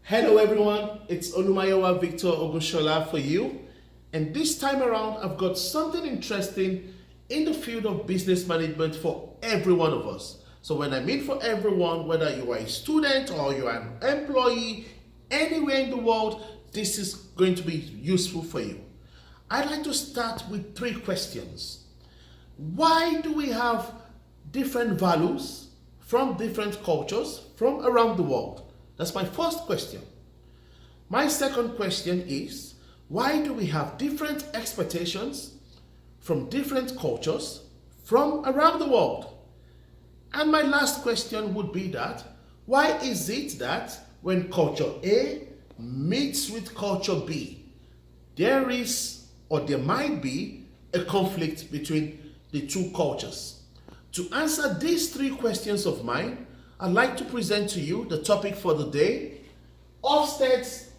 Hello everyone, it's Olumayowa Victor Ogunsola for you, and this time around I've got something interesting in the field of business management for every one of us. So when I mean for everyone, whether you are a student or you are an employee, anywhere in the world, this is going to be useful for you. I'd like to start with 3 questions. Why do we have different values from different cultures from around the world? That's my first question. My second question is, why do we have different expectations from different cultures from around the world? And my last question would be that, why is it that when culture A meets with culture B, there is or there might be a conflict between the two cultures? To answer these 3 questions of mine, I'd like to present to you the topic for the day, Hofstede's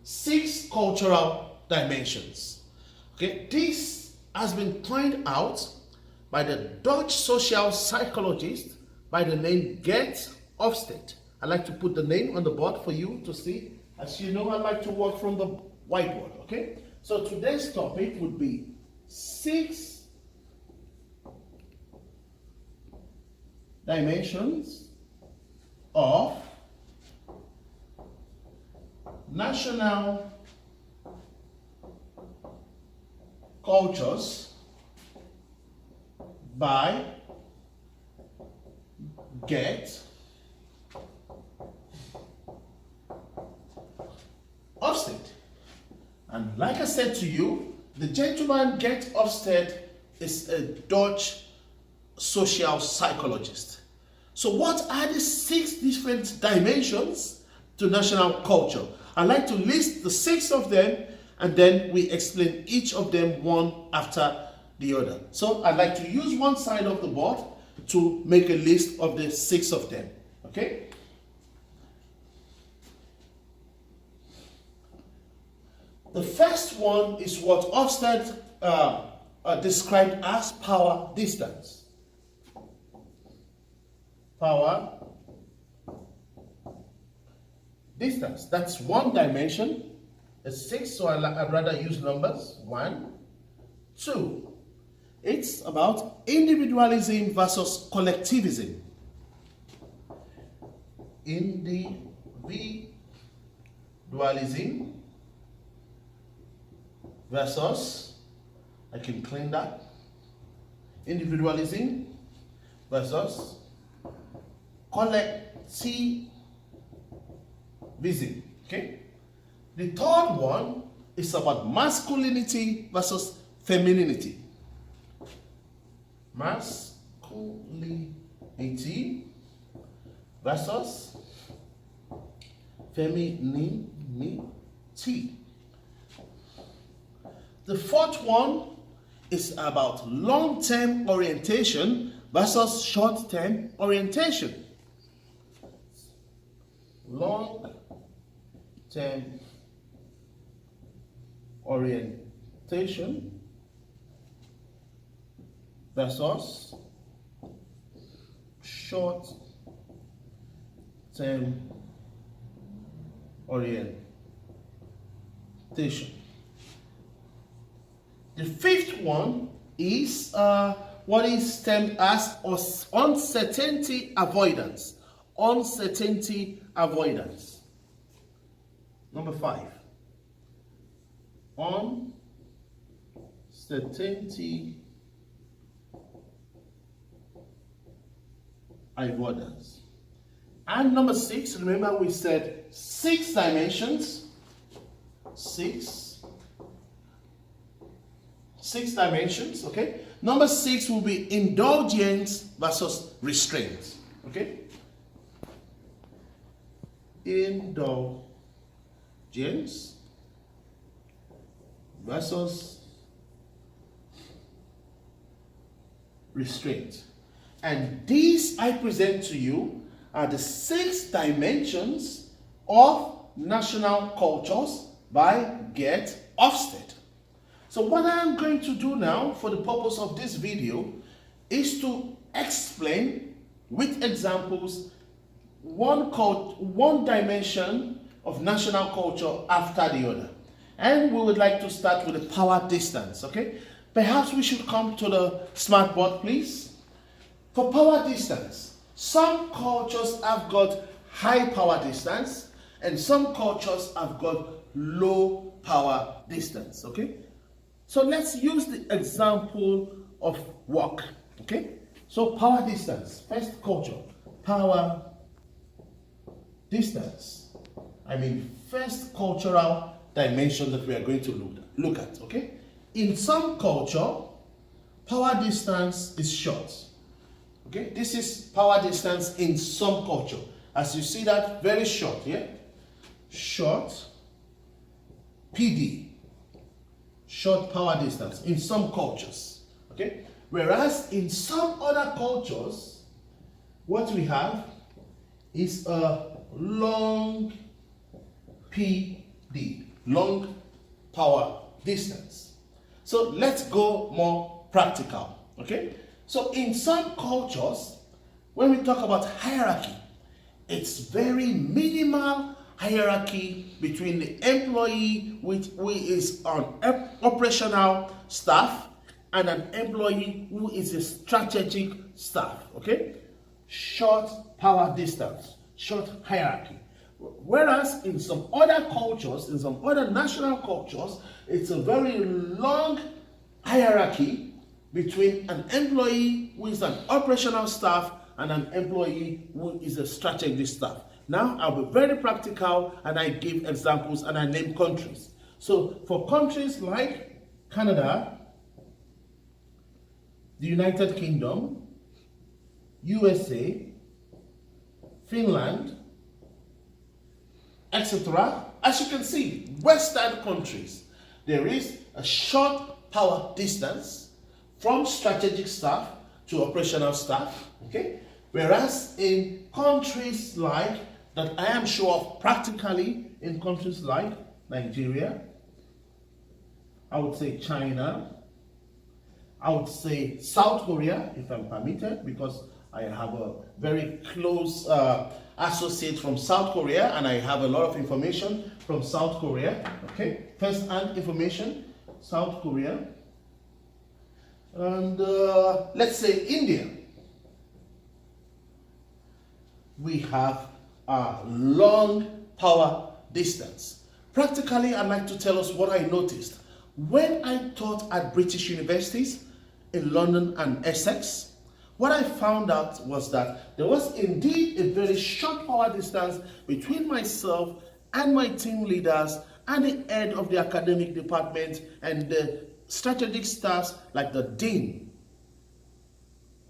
6 cultural dimensions. Okay, this has been coined out by the Dutch social psychologist by the name Geert Hofstede. I'd like to put the name on the board for you to see. As you know, I like to work from the whiteboard, okay? So today's topic would be 6 dimensions of national cultures by Geert Hofstede. And like I said to you, the gentleman Geert Hofstede is a Dutch social psychologist. So what are the 6 different dimensions to national culture? I'd like to list the 6 of them, and then we explain each of them one after the other. So I'd like to use one side of the board to make a list of the 6 of them. Okay? The first one is what Hofstede described as power distance. Power distance. That's one dimension. It's 6, so I'd rather use numbers. 1, 2. It's about individualism versus collectivism. Individualism versus, I can clean that. Individualism versus collectivism. Okay? The third one is about masculinity versus femininity. Masculinity versus femininity. The fourth one is about long-term orientation versus short-term orientation. Long-term orientation versus short-term orientation. The fifth one is what is termed as uncertainty avoidance. Uncertainty avoidance. Number 5. Uncertainty avoidance. And number 6, remember we said 6 dimensions. 6 dimensions, okay? Number 6 will be indulgence versus restraint, okay? Indulgence versus restraint. And these I present to you are the 6 dimensions of national cultures by Geert Hofstede. So what I'm going to do now for the purpose of this video is to explain with examples one dimension of national culture after the other. And we would like to start with the power distance, okay? Perhaps we should come to the smart board, please. For power distance, some cultures have got high power distance and some cultures have got low power distance, okay? So let's use the example of work, okay? So power distance, first culture, power distance. I mean, first cultural dimension that we are going to look at, okay? In some culture, power distance is short, okay? This is power distance in some culture. As you see that, very short, yeah? Short, PD, short power distance in some cultures, okay? Whereas in some other cultures, what we have is a long PD, long power distance. So let's go more practical, okay? So in some cultures, when we talk about hierarchy, it's very minimal hierarchy between the employee who is on operational staff and an employee who is a strategic staff, okay? Short power distance, short hierarchy. Whereas in some other cultures, in some other national cultures, it's a very long hierarchy between an employee who is an operational staff and an employee who is a strategic staff. Now, I'll be very practical and I give examples and I name countries. So, for countries like Canada, the United Kingdom, USA, Finland, etc. As you can see, Western countries, there is a short power distance from strategic staff to operational staff, okay? Whereas in countries like, that I am sure of practically, in countries like Nigeria, I would say China, I would say South Korea, if I'm permitted, because I have a very close associate from South Korea and I have a lot of information from South Korea, okay? First-hand information, South Korea. And let's say India. We have a long power distance. Practically, I'd like to tell us what I noticed. When I taught at British universities in London and Essex, what I found out was that there was indeed a very short power distance between myself and my team leaders and the head of the academic department and the strategic staffs like the dean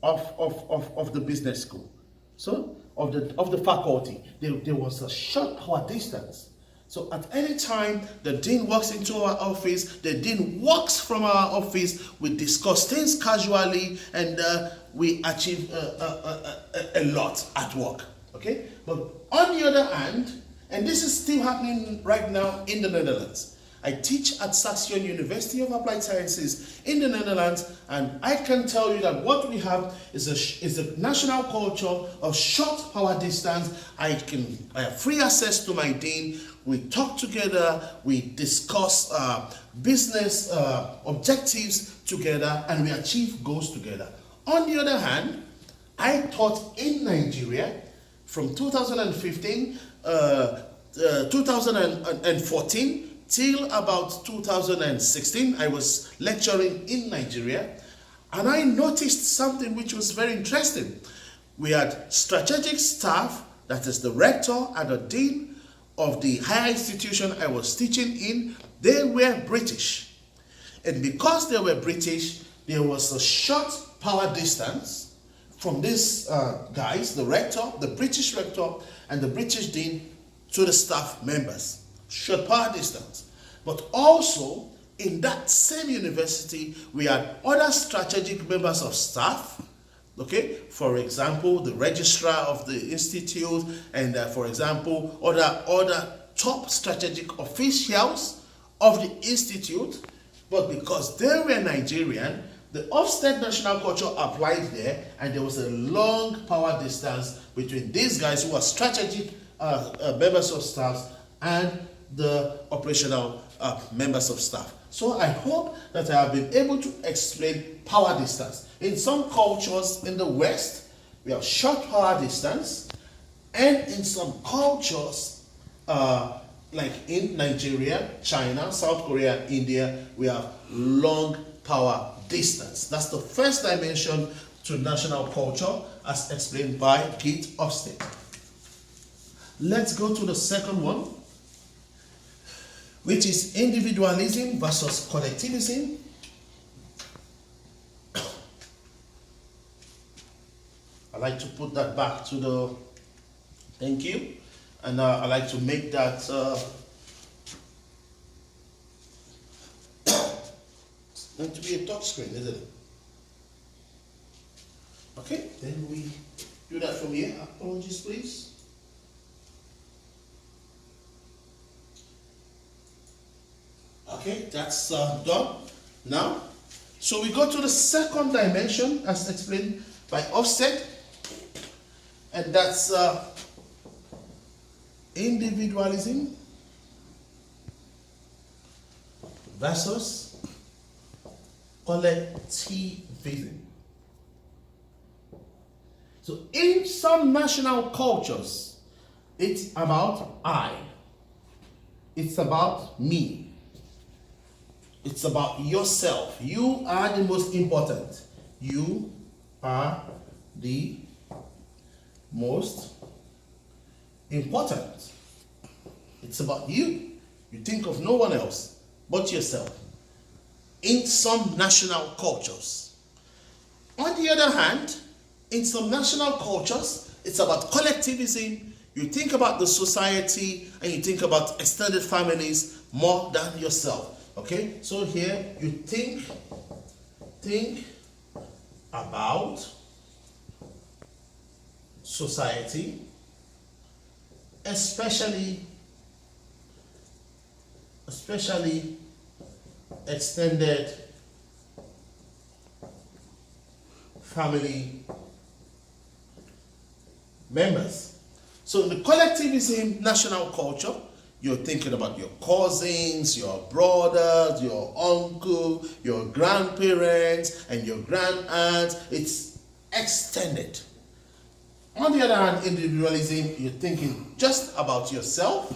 of the business school. So, of the faculty, there was a short power distance. So at any time the dean walks into our office, the dean walks from our office, we discuss things casually and we achieve a lot at work, okay? But on the other hand, and this is still happening right now in the Netherlands, I teach at Saxion University of Applied Sciences in the Netherlands, and I can tell you that what we have is a national culture of short power distance. I have free access to my dean. We talk together, we discuss business objectives together, and we achieve goals together. On the other hand, I taught in Nigeria from 2015, 2014, till about 2016, I was lecturing in Nigeria, and I noticed something which was very interesting. We had strategic staff, that is the rector and the dean of the higher institution I was teaching in. They were British. And because they were British, there was a short power distance from these guys, the rector, the British rector, and the British dean to the staff members. Short power distance. But also, in that same university, we had other strategic members of staff, okay? For example, the registrar of the institute, and for example, other top strategic officials of the institute. But because they were Nigerian, the Hofstede national culture applied there, and there was a long power distance between these guys who are strategic members of staff and the operational members of staff. So I hope that I have been able to explain power distance. In some cultures in the West, we have short power distance, and in some cultures, like in Nigeria, China, South Korea, India, we have long power distance. That's the first dimension to national culture as explained by Geert Hofstede. Let's go to the second one, which is individualism versus collectivism. I like to put that back to the, thank you. And I like to make that, it's going to be a touch screen, isn't it? Okay, then we do that from here. Apologies, please. Okay, that's done now. So we go to the second dimension as explained by Hofstede, and that's individualism versus collectivism. So in some national cultures, it's about I. It's about me. It's about yourself. You are the most important. You are the most important. It's about you. You think of no one else but yourself. In some national cultures. On the other hand, in some national cultures, it's about collectivism. You think about the society and you think about extended families more than yourself. Okay, so here you think about society, especially extended family members. So in the collectivism national culture, you're thinking about your cousins, your brothers, your uncle, your grandparents, and your grand-aunts. It's extended. On the other hand, individualism, you're thinking just about yourself,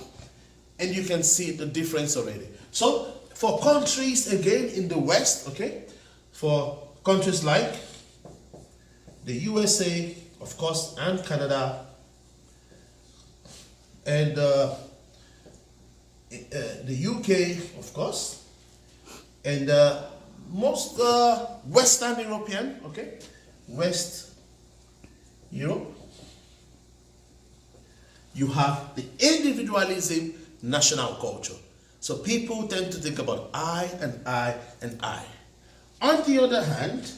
and you can see the difference already. So, for countries, again, in the West, okay, for countries like the USA, of course, and Canada, and the UK, of course, and most Western European, okay, West Europe, you have the individualism national culture. So people tend to think about I and I and I. On the other hand,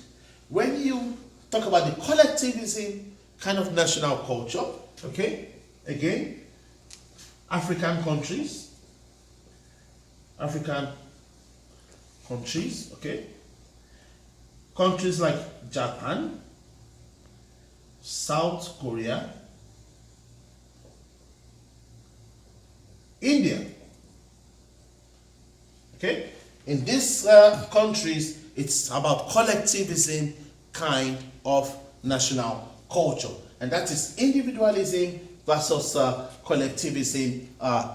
when you talk about the collectivism kind of national culture, okay, again, African countries, okay, countries like Japan, South Korea, India, okay, in these countries, it's about collectivism kind of national culture, and that is individualism versus collectivism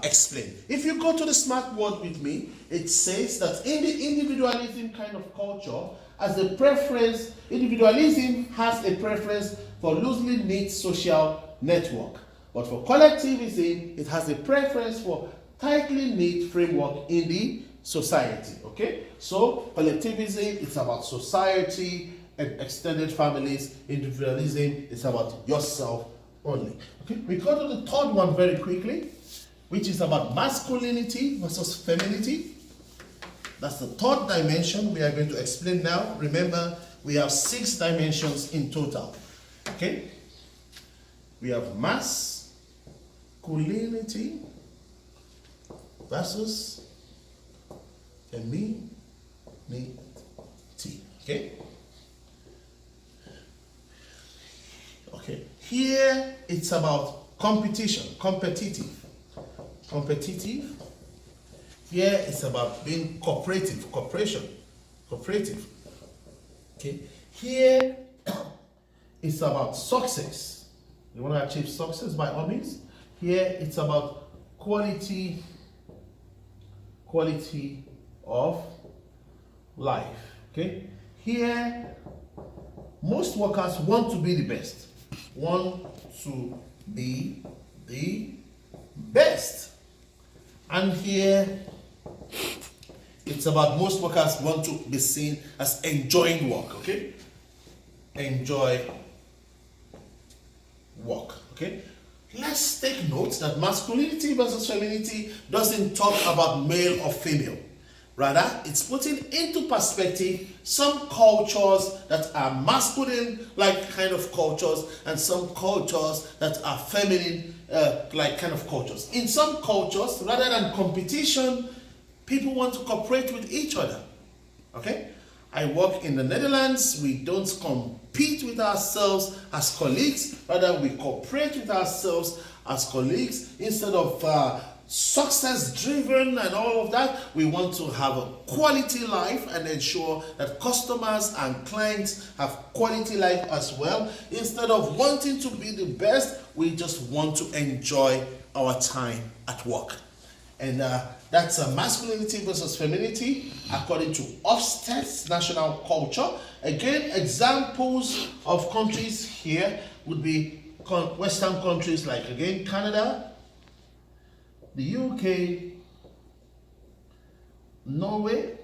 explained. If you go to the smart word with me, it says that in the individualism kind of culture, as a preference, individualism has a preference for loosely knit social network. But for collectivism, it has a preference for tightly knit framework in the society. Okay? So collectivism, it's about society and extended families. Individualism is about yourself only. Okay, we go to the third one very quickly, which is about masculinity versus femininity. That's the third dimension we are going to explain now. Remember, we have 6 dimensions in total. Okay, we have masculinity versus femininity. Okay. Okay, here it's about competition, competitive. competitive. Here it's about being cooperative. Okay. Here it's about success. You want to achieve success by all means. Here it's about quality of life. Okay. Here, most workers want to be the best. Want to be the best. And here, it's about most workers want to be seen as enjoying work. Okay. Enjoy work. Okay. Let's take note that masculinity versus femininity doesn't talk about male or female. Rather, it's putting into perspective some cultures that are masculine like kind of cultures and some cultures that are feminine like kind of cultures. In some cultures, rather than competition, people want to cooperate with each other. Okay? I work in the Netherlands. We don't compete with ourselves as colleagues. Rather, we cooperate with ourselves as colleagues. Instead of success driven and all of that, we want to have a quality life and ensure that customers and clients have quality life as well. Instead of wanting to be the best, we just want to enjoy our time at work. And that's masculinity versus femininity according to Hofstede's national culture. Again, examples of countries here would be Western countries like, again, Canada, the UK, Norway,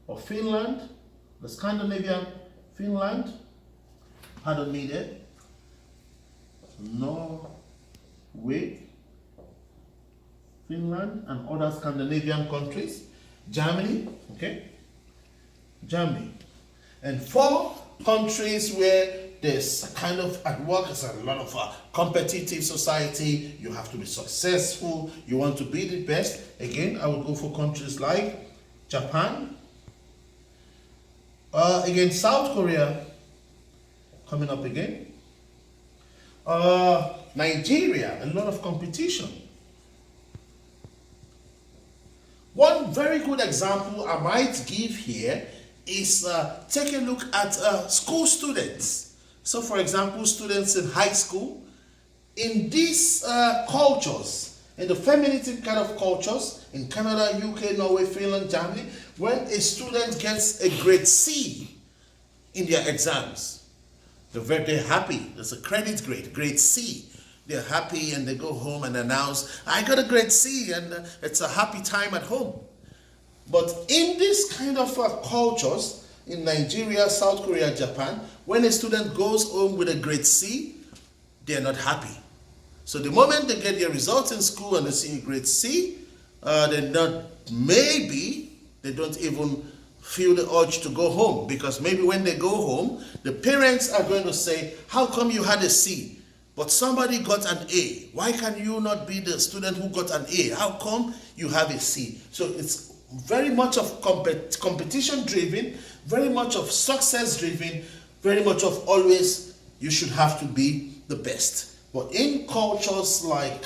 or Finland, the Scandinavian Finland, pardon me there, Norway, Finland, and other Scandinavian countries, Germany, okay, Germany, and 4 countries where there's kind of at work, there's a lot of competitive society. You have to be successful. You want to be the best. Again, I would go for countries like Japan. Again, South Korea coming up again. Nigeria, a lot of competition. One very good example I might give here is take a look at school students. So, for example, students in high school, in these cultures, in the femininity kind of cultures, in Canada, UK, Norway, Finland, Germany, when a student gets a grade C in their exams, they're happy. There's a credit grade C. They're happy and they go home and announce, I got a grade C, and it's a happy time at home. But in this kind of cultures, in Nigeria, South Korea, Japan, when a student goes home with a grade C, they're not happy. So the moment they get their results in school and they see a grade C, they don't even feel the urge to go home, because maybe when they go home, the parents are going to say, how come you had a C, but somebody got an A? Why can you not be the student who got an A? How come you have a C? So it's very much of competition driven, very much of success driven, very much of always you should have to be the best. But in cultures like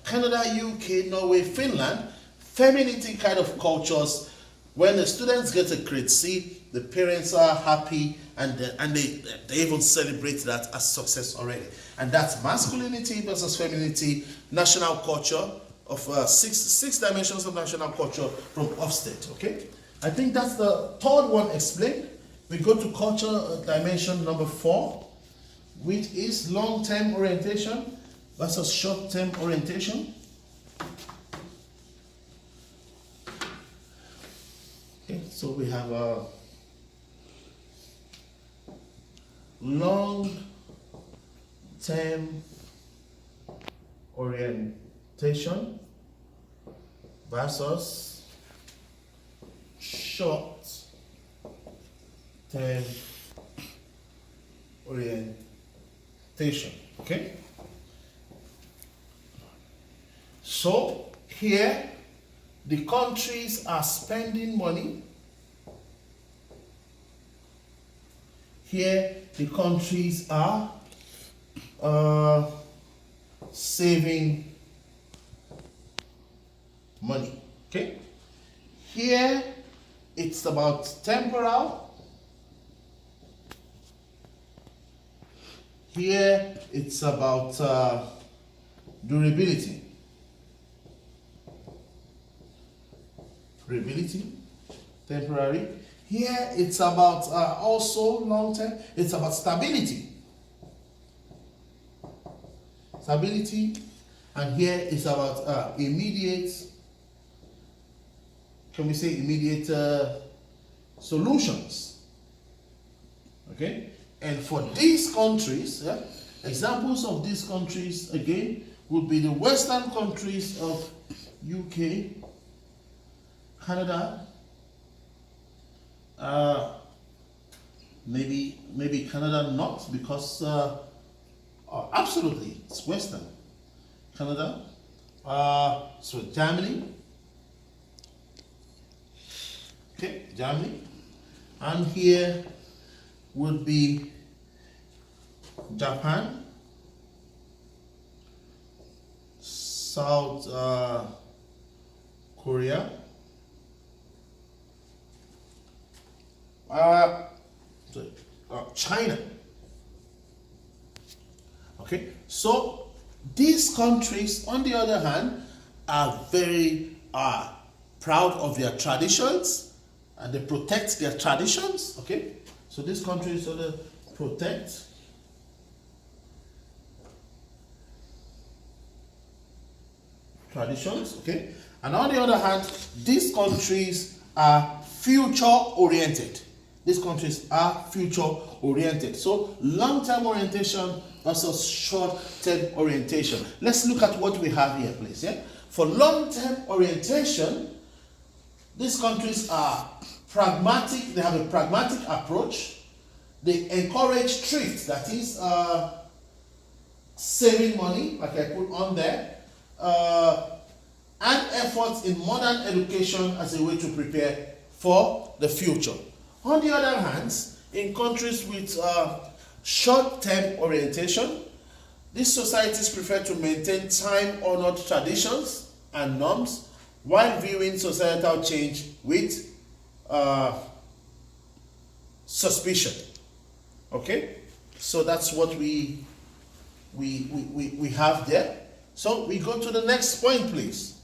Canada, UK, Norway, Finland, femininity kind of cultures, when the students get a grade C, the parents are happy and they even celebrate that as success already. And that's masculinity versus femininity, national culture of six dimensions of national culture from Hofstede. Okay, I think that's the third one explained. We go to culture dimension number 4, which is long-term orientation versus short-term orientation. Okay, so we have a long-term orientation versus short-term orientation. Okay, so here the countries are spending money. Here the countries are saving money. Okay. Here, it's about temporal. Here, it's about durability. Durability, temporary. Here, it's about also long term. It's about stability. Stability. And here, it's about immediate. Can we say immediate solutions? Okay. And for these countries, yeah, examples of these countries again would be the Western countries of UK, Canada, maybe Canada not, because absolutely it's Western. Canada, so Germany, okay, Germany, and here would be Japan, South Korea, China. Okay, so these countries, on the other hand, are very proud of their traditions, and they protect their traditions. Okay, so these countries sort of protect traditions. Okay, and on the other hand, these countries are future oriented. These countries are future oriented. So long-term orientation versus short-term orientation. Let's look at what we have here, please. Yeah? For long-term orientation, these countries are pragmatic. They have a pragmatic approach. They encourage thrift, that is saving money, like I put on there, and efforts in modern education as a way to prepare for the future. On the other hand, in countries with short-term orientation, these societies prefer to maintain time-honored traditions and norms while viewing societal change with suspicion. Okay, so that's what we have there. So we go to the next point, please.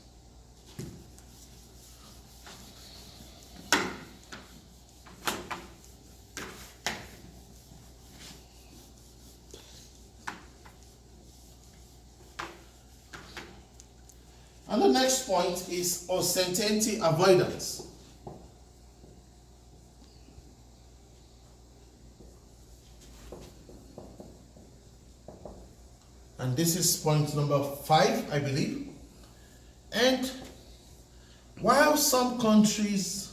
And the next point is uncertainty avoidance. And this is point number 5, I believe. And while some countries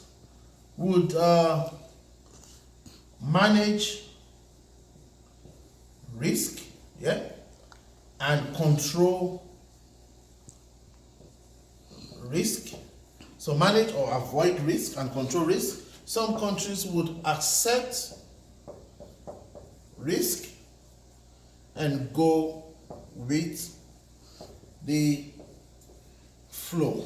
would manage risk, yeah, and control risk, so manage or avoid risk and control risk, some countries would accept risk and go with the flow.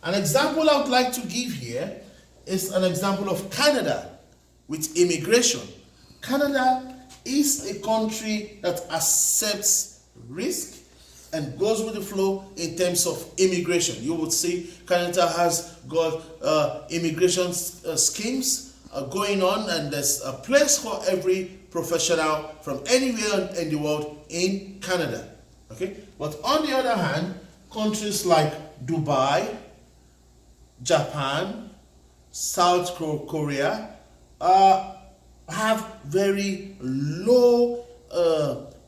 An example I would like to give here is an example of Canada with immigration. Canada is a country that accepts risk and goes with the flow in terms of immigration. You would see Canada has got immigration schemes going on, and there's a place for every professional from anywhere in the world in Canada. Okay, but on the other hand, countries like Dubai, Japan, South Korea have very low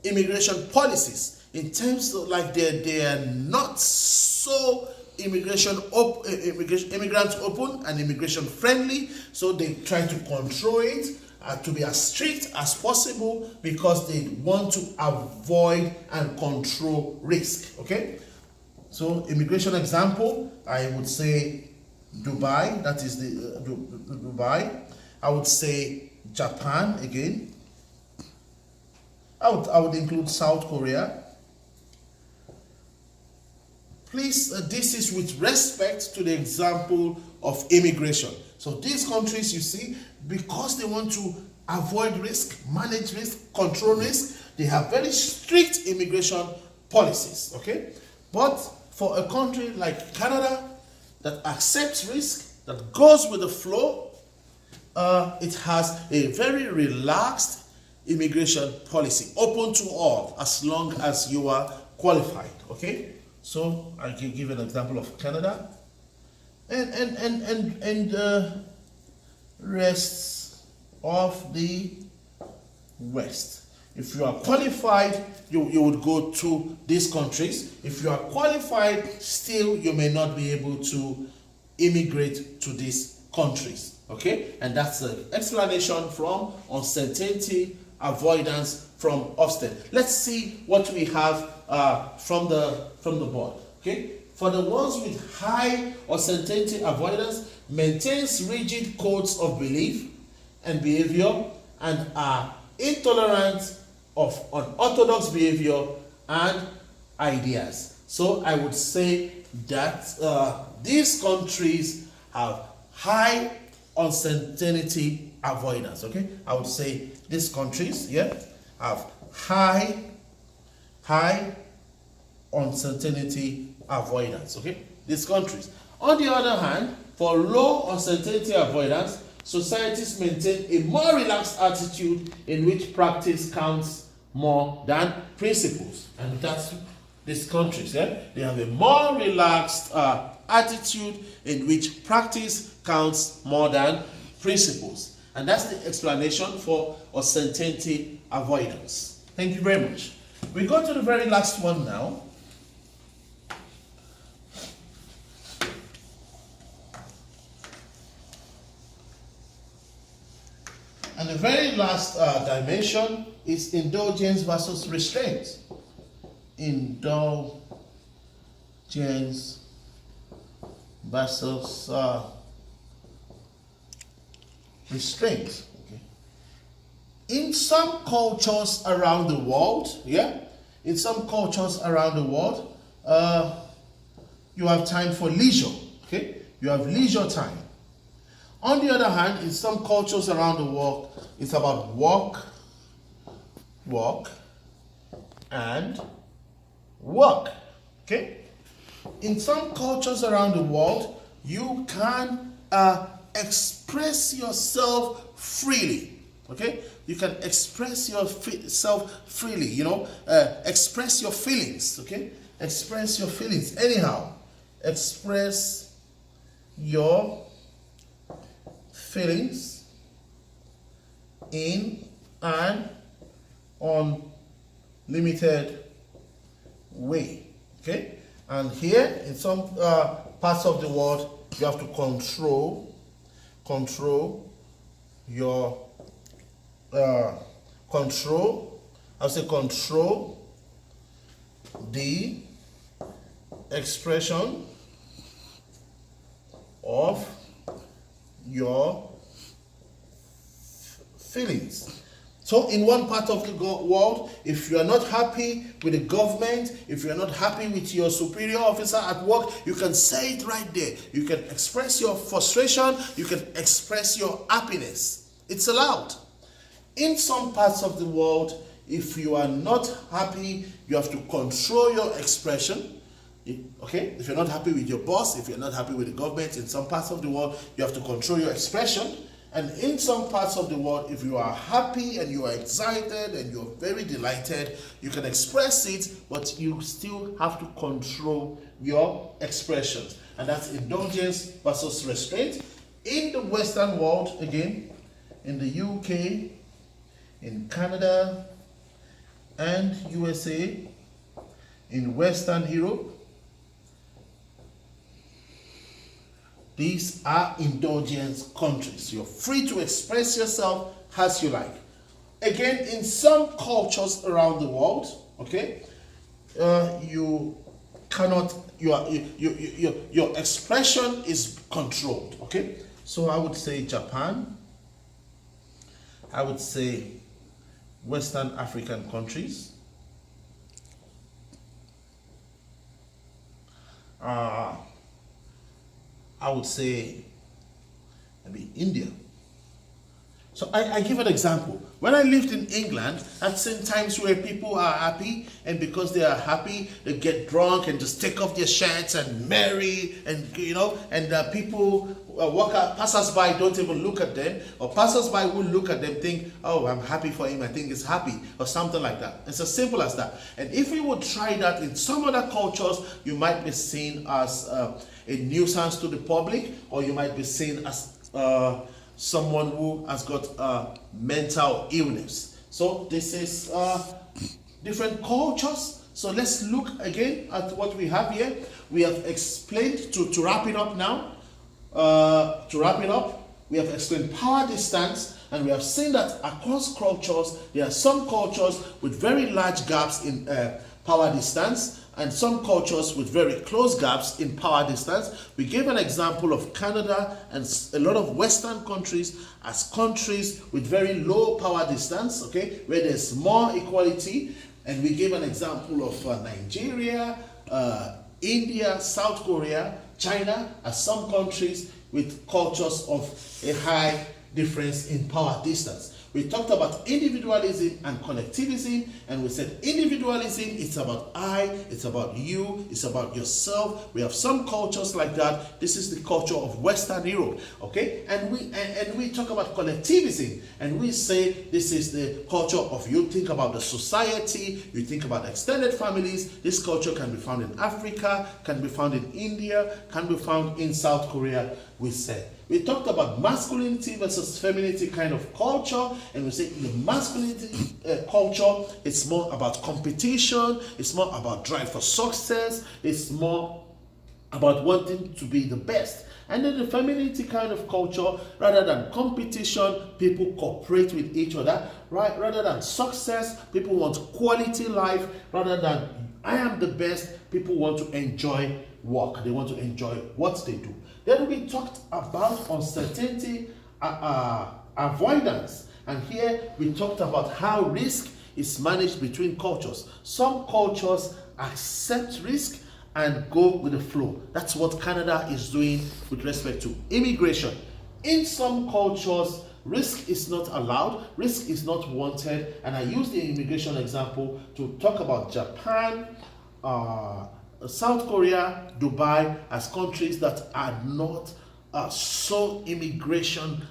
immigration policies. In terms of, like, they are not so immigrant open and immigration friendly, so they try to control it to be as strict as possible because they want to avoid and control risk. Okay, so immigration example, I would say Dubai, that is the Dubai. I would say Japan again. I would include South Korea. Please, this is with respect to the example of immigration. So these countries, you see, because they want to avoid risk, manage risk, control risk, they have very strict immigration policies, okay? But for a country like Canada that accepts risk, that goes with the flow, it has a very relaxed immigration policy, open to all, as long as you are qualified, okay? So I can give an example of Canada and rest of the West. If you are qualified, you would go to these countries. If you are qualified, still you may not be able to immigrate to these countries. Okay, and that's the explanation from uncertainty, avoidance from Hofstede. Let's see what we have from the board. Okay, for the ones with high uncertainty avoidance, maintains rigid codes of belief and behavior and are intolerant of unorthodox behavior and ideas. So I would say that these countries have high uncertainty avoidance. Okay, I would say these countries, yeah, have high uncertainty avoidance. Okay, these countries. On the other hand, for low uncertainty avoidance, societies maintain a more relaxed attitude in which practice counts more than principles, and that's these countries. Yeah, they have a more relaxed attitude in which practice counts more than principles, and that's the explanation for uncertainty avoidance. Thank you very much. We go to the very last one now. And the very last dimension is indulgence versus restraint. Indulgence versus restraint. Okay. In some cultures around the world, in some cultures around the world, you have time for leisure. Okay, you have leisure time. On the other hand, in some cultures around the world, it's about work, and work. Okay? In some cultures around the world, you can express yourself freely. Okay? You can express yourself freely, express your feelings. Okay? Express your feelings anyhow. Express your feelings in an unlimited way. Okay, and here in some parts of the world, you have to control your control the expression of your feelings. So in one part of the world, if you are not happy with the government, if you are not happy with your superior officer at work, you can say it right there. You can express your frustration, you can express your happiness. It's allowed. In some parts of the world, if you are not happy, you have to control your expression. Okay, if you're not happy with your boss, if you're not happy with the government, in some parts of the world, you have to control your expression. And in some parts of the world, if you are happy and you are excited and you're very delighted, you can express it, but you still have to control your expressions. And that's indulgence versus restraint. In the Western world, again, in the UK, in Canada, and USA, in Western Europe, these are indulgence countries. You're free to express yourself as you like. Again, in some cultures around the world, okay, you cannot. Your expression is controlled. Okay, so I would say Japan. I would say Western African countries. I would say maybe India. So I give an example. When I lived in England, I've seen times where people are happy, and because they are happy, they get drunk and just take off their shirts and marry, and people walk out, passers-by don't even look at them, or passers-by will look at them, think, oh, I'm happy for him, I think he's happy, or something like that. It's as simple as that. And if we would try that in some other cultures, you might be seen as a nuisance to the public, or you might be seen as someone who has got mental illness. So this is different cultures. So let's look again at what we have here. We have explained, to wrap it up now, we have explained power distance, and we have seen that across cultures, there are some cultures with very large gaps in power distance, and some cultures with very close gaps in power distance. We gave an example of Canada and a lot of Western countries as countries with very low power distance, okay, where there's more equality. And we gave an example of Nigeria, India, South Korea, China as some countries with cultures of a high difference in power distance. We talked about individualism and collectivism, and we said individualism, it's about I, it's about you, it's about yourself. We have some cultures like that. This is the culture of Western Europe, okay? And we talk about collectivism, and we say this is the culture of, you think about the society, you think about extended families. This culture can be found in Africa, can be found in India, can be found in South Korea, we said. We talked about masculinity versus femininity kind of culture, and we say in the masculinity culture, it's more about competition, it's more about drive for success, it's more about wanting to be the best. And then the femininity kind of culture, rather than competition, people cooperate with each other, right? Rather than success, people want quality life. Rather than I am the best, people want to enjoy work. They want to enjoy what they do. Then we talked about uncertainty, avoidance. And here we talked about how risk is managed between cultures. Some cultures accept risk and go with the flow. That's what Canada is doing with respect to immigration. In some cultures, risk is not allowed, risk is not wanted, and I use the immigration example to talk about Japan, South Korea, Dubai as countries that are not so immigration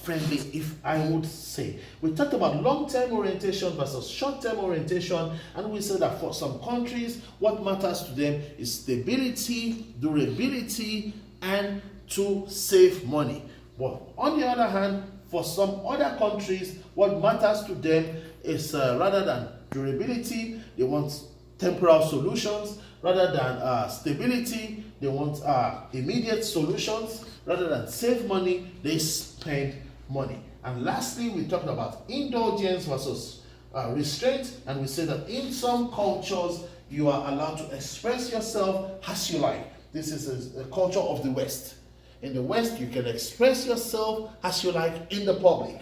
friendly, if I would say. We talked about long-term orientation versus short-term orientation, and we said that for some countries, what matters to them is stability, durability, and to save money. But on the other hand, for some other countries, what matters to them is rather than durability, they want temporal solutions. Rather than stability, they want immediate solutions. Rather than save money, they spend money. And lastly, we talked about indulgence versus restraint, and we say that in some cultures, you are allowed to express yourself as you like. This is a culture of the West. In the West, you can express yourself as you like in the public.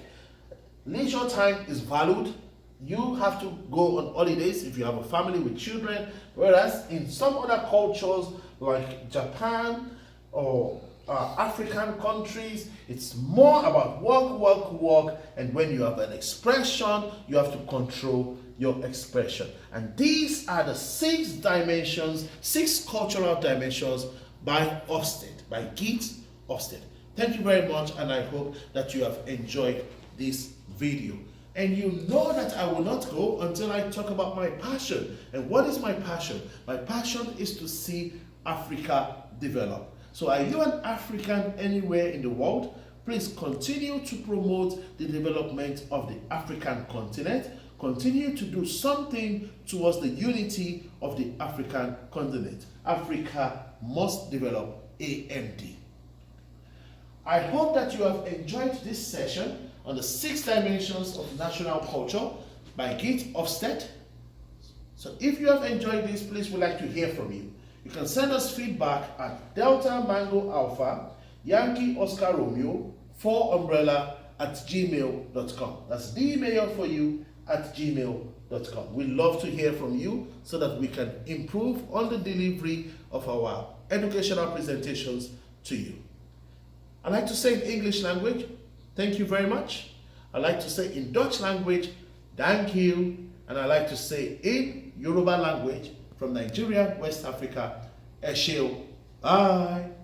Leisure time is valued. You have to go on holidays if you have a family with children, whereas in some other cultures like Japan or African countries, it's more about work, and when you have an expression, you have to control your expression. And these are the 6 dimensions, 6 cultural dimensions by Hofstede, by Geert Hofstede. Thank you very much, and I hope that you have enjoyed this video. And you know that I will not go until I talk about my passion. And what is my passion? My passion is to see Africa develop. So are you an African anywhere in the world? Please continue to promote the development of the African continent. Continue to do something towards the unity of the African continent. Africa must develop AMD. I hope that you have enjoyed this session on the 6 dimensions of national culture by Geert Hofstede. So if you have enjoyed this, please would like to hear from you. You can send us feedback at Delta Mango Alpha Yankee Oscar Romeo 4 Umbrella @gmail.com. That's the email for you @gmail.com. We love to hear from you so that we can improve on the delivery of our educational presentations to you. I like to say in English language, thank you very much. I like to say in Dutch language, thank you. And I like to say in Yoruba language from Nigeria, West Africa, Ẹ ṣé o. Bye.